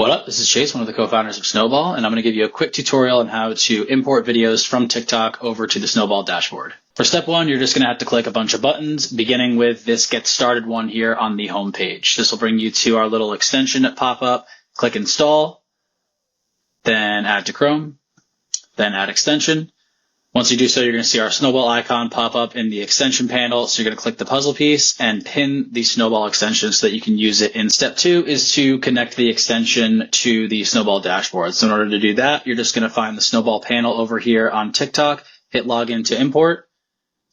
What up? This is Chase, one of the co-founders of Snowball, and I'm going to give you a quick tutorial on how to import videos from TikTok over to the Snowball dashboard. For step one, you're just going to have to click a bunch of buttons, beginning with this Get Started one here on the home page. This will bring you to our little extension pop-up. Click Install, then Add to Chrome, then Add Extension. Once you do so, you're going to see our Snowball icon pop up in the extension panel. So you're going to click the puzzle piece and pin the Snowball extension so that you can use it. In step two is to connect the extension to the Snowball dashboard. So in order to do that, you're just going to find the Snowball panel over here on TikTok, hit Login to import,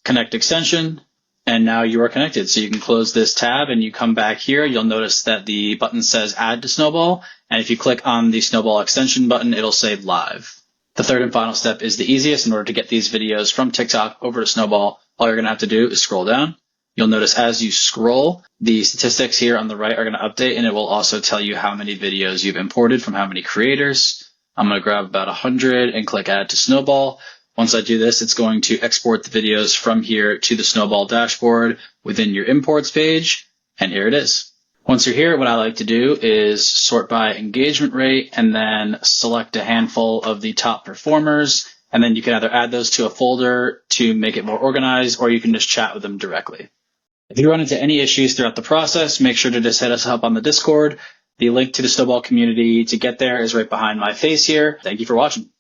connect extension, and now you are connected. So you can close this tab and you come back here. You'll notice that the button says Add to Snowball. And if you click on the Snowball extension button, it'll say Live. The third and final step is the easiest. In order to get these videos from TikTok over to Snowball, all you're going to have to do is scroll down. You'll notice as you scroll, the statistics here on the right are going to update, and it will also tell you how many videos you've imported from how many creators. I'm going to grab about 100 and click Add to Snowball. Once I do this, it's going to export the videos from here to the Snowball dashboard within your imports page, and here it is. Once you're here, what I like to do is sort by engagement rate and then select a handful of the top performers. And then you can either add those to a folder to make it more organized, or you can just chat with them directly. If you run into any issues throughout the process, make sure to just hit us up on the Discord. The link to the Snowball community to get there is right behind my face here. Thank you for watching.